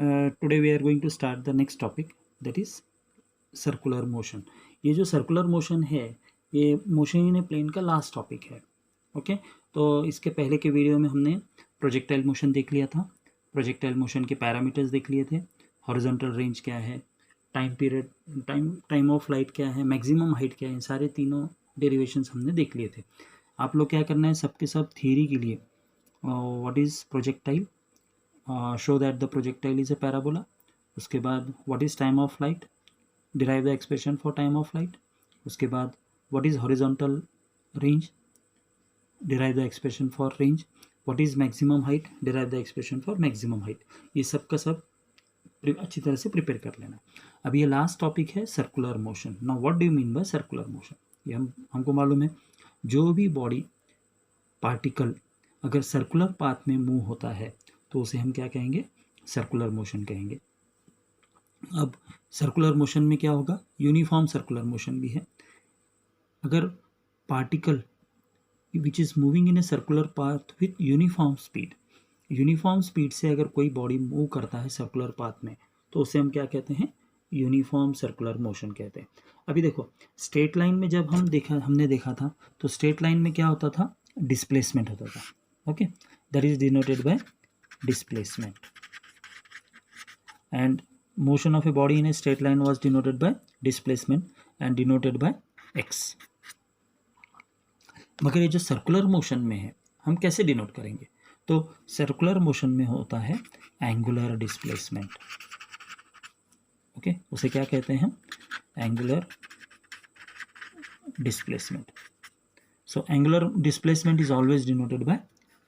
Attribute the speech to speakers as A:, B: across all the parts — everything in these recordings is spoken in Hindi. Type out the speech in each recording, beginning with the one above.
A: today we are going to start the next topic, that is circular motion. ये जो सर्कुलर मोशन है ये मोशन इन ए प्लेन का लास्ट टॉपिक है। ओके, तो इसके पहले के वीडियो में हमने प्रोजेक्टाइल मोशन देख लिया था, प्रोजेक्टाइल मोशन के पैरामीटर्स देख लिए थे, हॉरिजॉन्टल रेंज क्या है, time period, time of light क्या है, मैक्सिमम हाइट क्या है, सारे तीनों डेरिवेशंस हमने देख लिए थे। आप लोग क्या करना है, सबके सब थियरी के लिए what is projectile, show that the projectile is a parabola. उसके बाद what is time of light, derive the expression for time of light. उसके बाद what is horizontal range, derive the expression for range. What is maximum height, derive the expression for maximum height. ये सब का सब अच्छी तरह से प्रिपेयर कर लेना। अब ये लास्ट टॉपिक है circular motion. Now what do you mean by circular motion? ये हमको मालूम है, जो भी बॉडी पार्टिकल अगर सर्कुलर पाथ में मूव होता है तो उसे हम क्या कहेंगे, सर्कुलर मोशन कहेंगे। अब सर्कुलर मोशन में क्या होगा, यूनिफॉर्म सर्कुलर मोशन भी है। अगर particle which is moving in a circular path with uniform speed, uniform speed से अगर कोई बॉडी मूव करता है सर्कुलर पाथ में तो उसे हम क्या कहते हैं, यूनिफॉर्म सर्कुलर मोशन कहते हैं। अभी देखो, स्ट्रेट लाइन में जब हमने देखा था तो स्ट्रेट लाइन में क्या होता था, डिस्प्लेसमेंट होता था। Okay, that is denoted bye displacement, and motion of a body in a straight line was denoted by displacement and denoted by x। मगर ये जो सर्कुलर मोशन में है हम कैसे डिनोट करेंगे, तो सर्कुलर मोशन में होता है एंगुलर डिस्प्लेसमेंट। ओके, उसे क्या कहते हैं, angular displacement. So angular displacement is always denoted by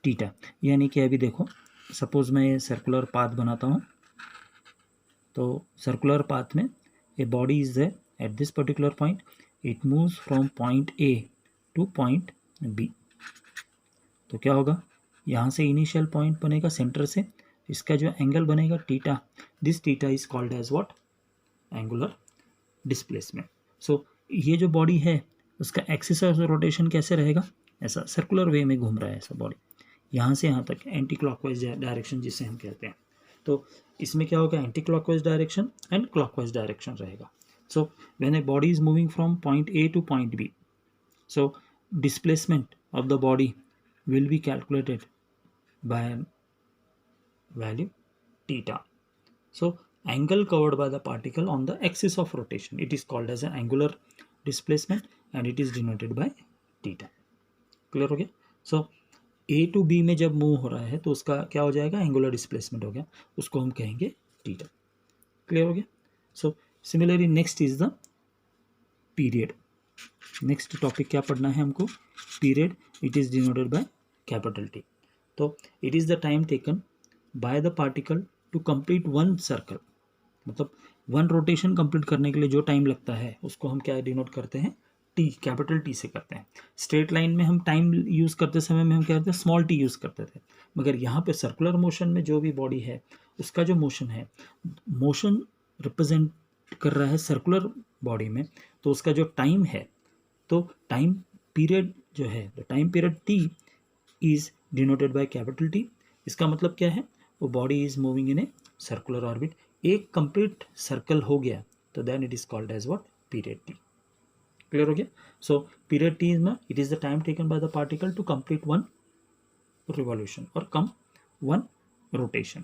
A: theta. यानी कि अभी देखो, सपोज मैं ये सर्कुलर पाथ बनाता हूँ, तो सर्कुलर पाथ में a body is there at this particular point, it moves from point A to point B. तो क्या होगा, यहाँ से इनिशियल पॉइंट बनेगा सेंटर से, इसका जो एंगल बनेगा थीटा, this theta is called as what, angular displacement. So ये जो बॉडी है उसका एक्सिस ऑफ रोटेशन कैसे रहेगा, ऐसा सर्कुलर वे में घूम रहा है ऐसा बॉडी, यहाँ से यहाँ तक एंटी क्लॉकवाइज डायरेक्शन जिसे हम कहते हैं। तो इसमें क्या होगा, anti clockwise direction and clockwise direction रहेगा। So when a body is moving from point A to point B, so displacement of the body will be calculated by value theta. So angle covered by the particle on the axis of rotation, it is called as an angular displacement and it is denoted by theta। Clear हो गया? सो ए टू बी में जब मूव हो रहा है तो उसका क्या हो जाएगा, एंगुलर डिस्प्लेसमेंट हो गया, उसको हम कहेंगे थीटा। क्लियर हो गया? So similarly next is the period. Next topic क्या पढ़ना है हमको, period. It is denoted by capital T. तो it is the time taken by the particle to complete one circle, मतलब वन रोटेशन कंप्लीट करने के लिए जो टाइम लगता है उसको हम क्या डिनोट करते हैं, टी, कैपिटल टी से करते हैं। स्ट्रेट लाइन में हम टाइम यूज़ करते समय में हम क्या करते हैं, स्मॉल टी यूज़ करते थे। मगर यहाँ पे सर्कुलर मोशन में जो भी बॉडी है उसका जो मोशन है, मोशन रिप्रेजेंट कर रहा है सर्कुलर बॉडी में, तो उसका जो टाइम है, तो टाइम पीरियड जो है, the time period T is denoted by capital T. इसका मतलब क्या है, वो body is moving in a circular orbit, एक कंप्लीट सर्कल हो गया तो then it is called as what, period T. Clear हो गया? So period T is it is the time taken by the particle to complete one revolution और कम वन रोटेशन।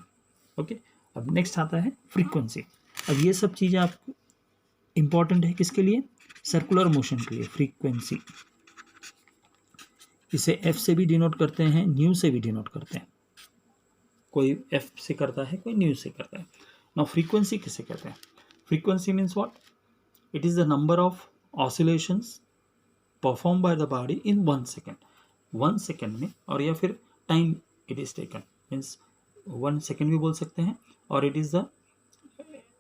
A: ओके, अब नेक्स्ट आता है फ्रीक्वेंसी। अब ये सब चीज़ें आप इंपॉर्टेंट है किसके लिए, सर्कुलर मोशन के लिए। फ्रीक्वेंसी, इसे एफ से भी डिनोट करते हैं, न्यू से भी डिनोट करते हैं। कोई एफ से करता है, कोई न्यू से करता है। नाउ फ्रीक्वेंसी किसे कहते हैं, frequency means what, it is the number of oscillations perform by the body in 1 second, 1 second में, और या फिर time it is taken, means 1 second भी बोल सकते हैं, और it is the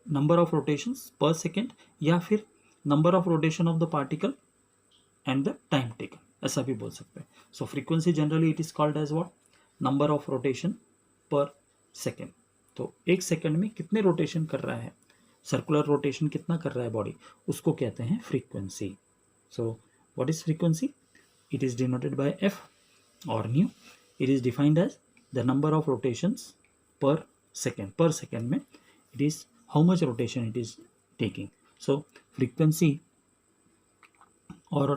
A: number of rotations per second, या फिर number of rotation of the particle and the time taken, ऐसा भी बोल सकते हैं। So frequency generally it is called as what, number of rotation per second. तो एक सेकेंड में कितने रोटेशन कर रहा है, सर्कुलर रोटेशन कितना कर रहा है बॉडी, उसको कहते हैं frequency. So what is frequency, it is denoted by F or nu. It is defined as the number of rotations per second, per second में it is how much rotation it is taking. So frequency और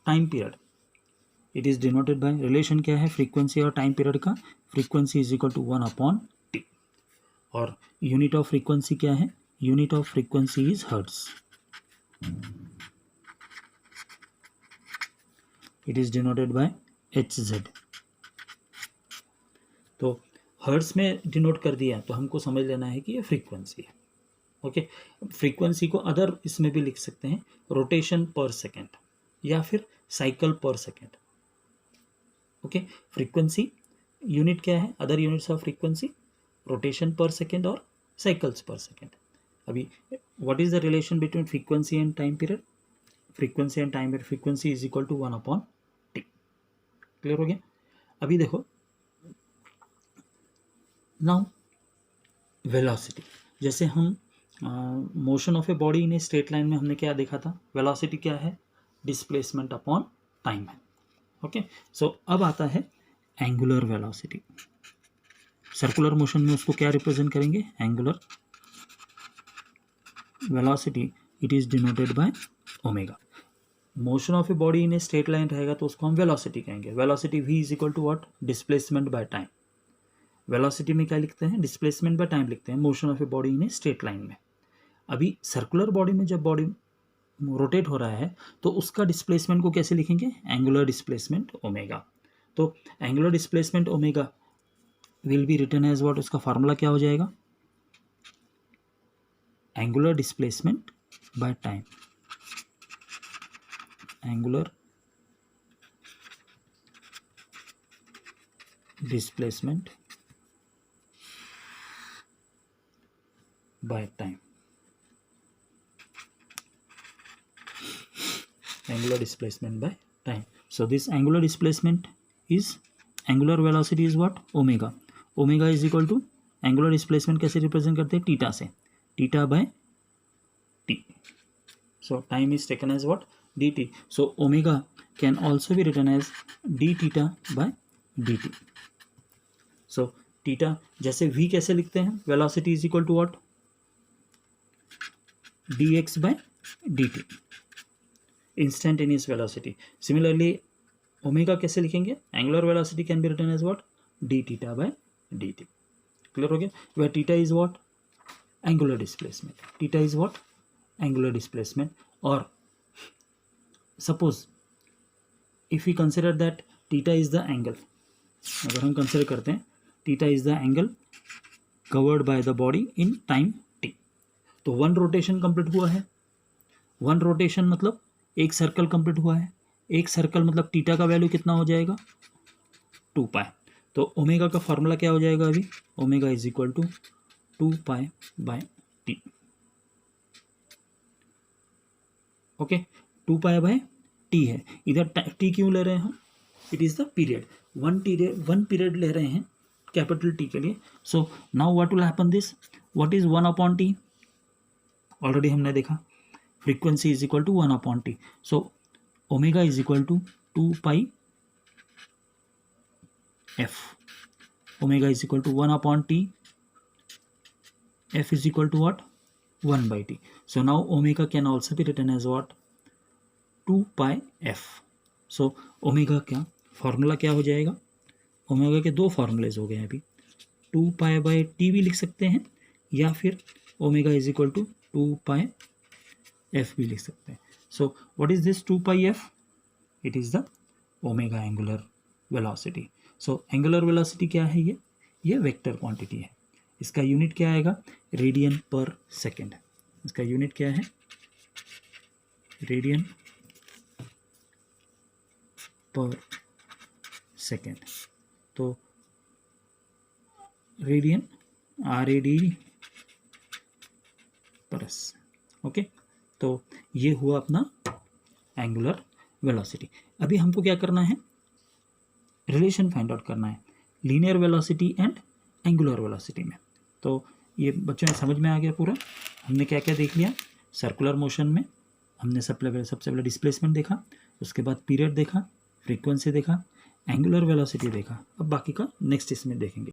A: time period it is denoted by relation क्या है frequency और time period का, frequency is equal to 1/t और unit of frequency क्या है, unit of frequency is hertz. It is denoted by Hz. तो हर्ट्स में डिनोट कर दिया तो हमको समझ लेना है कि ये फ्रीक्वेंसी है. ओके, फ्रीक्वेंसी को अदर इसमें भी लिख सकते हैं, रोटेशन पर सेकेंड या फिर साइकिल पर सेकेंड. ओके, फ्रीक्वेंसी यूनिट क्या है, other units of frequency rotation per second और साइकिल्स पर सेकेंड. अभी what is the relation between frequency and time period, frequency and time period, frequency is equal to 1/t. Clear हो गया. अभी देखो नाउ वेलोसिटी, जैसे हम motion of a body in a straight line में हमने क्या देखा था, वेलोसिटी क्या है, डिस्प्लेसमेंट अपॉन टाइम है. ओके, सो अब आता है एंगुलर वेलोसिटी. सर्कुलर मोशन में उसको क्या रिप्रेजेंट करेंगे, angular velocity it is denoted by omega. Motion of a body in a straight line रहेगा तो उसको हम वेलोसिटी कहेंगे. Velocity v is equal to what, displacement by time. Velocity में क्या लिखते हैं, डिस्प्लेसमेंट बाय टाइम लिखते हैं motion of a body in a straight line में. अभी सर्कुलर बॉडी में जब बॉडी रोटेट हो रहा है तो उसका डिस्प्लेसमेंट को कैसे लिखेंगे, एंगुलर डिस्प्लेसमेंट ओमेगा. तो angular displacement omega will be written as what, उसका फार्मूला क्या हो जाएगा, angular displacement by time. Angular displacement by time. Angular displacement by time. So this angular displacement is, angular velocity is what, omega. Omega is equal to angular displacement कैसे रिप्रेजेंट करते हैं, थीटा से, theta by t. So time is taken as what, dt. So omega can also be written as d theta by dt. So theta, जैसे v कैसे लिखते हैं, velocity is equal to what, dx by dt, instantaneous velocity. Similarly omega कैसे लिखेंगे, angular velocity can be written as what, d theta by dt. Clear हो गया. Where theta is what, angular displacement. Theta is what, angular displacement. और suppose if we consider that theta is the angle, अगर हम कंसिडर करते हैं theta is the angle covered by the body in time t, तो वन रोटेशन कंप्लीट हुआ है. वन रोटेशन मतलब एक सर्कल कंप्लीट हुआ है. एक सर्कल मतलब थीटा का वैल्यू कितना हो जाएगा, 2π. तो ओमेगा का फार्मूला क्या हो जाएगा अभी, omega is equal to 2π by T. Okay, 2π by T है. इधर टी क्यों ले रहे हैं हम, it is the period, one period ले रहे हैं कैपिटल टी के लिए. So now what will happen, this what is 1/t, already हमने देखा, frequency is equal to 1/t. So omega is equal to 2π f. Omega is equal to 1/t, f is equal to what, 1/t. So now omega can also be written as what, 2π f. So omega क्या फॉर्मूला क्या हो जाएगा, ओमेगा के दो फॉर्मूलेज हो गए अभी, 2π बाय टी भी लिख सकते हैं या फिर omega is equal to 2π f भी लिख सकते हैं. So what is this 2π f, it is the omega angular velocity. So angular velocity क्या है, ये वेक्टर क्वांटिटी है. इसका यूनिट क्या आएगा, रेडियन पर सेकेंड. इसका यूनिट क्या है, रेडियन पर सेकेंड. तो रेडियन RAD परस. ओके, तो ये हुआ अपना एंगुलर वेलोसिटी. अभी हमको क्या करना है, रिलेशन फाइंड आउट करना है linear velocity and angular velocity में. तो ये बच्चों ने समझ में आ गया पूरा. हमने क्या क्या देख लिया, सर्कुलर मोशन में हमने सबसे पहले डिस्प्लेसमेंट देखा, उसके बाद पीरियड देखा, फ्रीक्वेंसी देखा, एंगुलर वेलोसिटी देखा. अब बाकी का नेक्स्ट इसमें देखेंगे.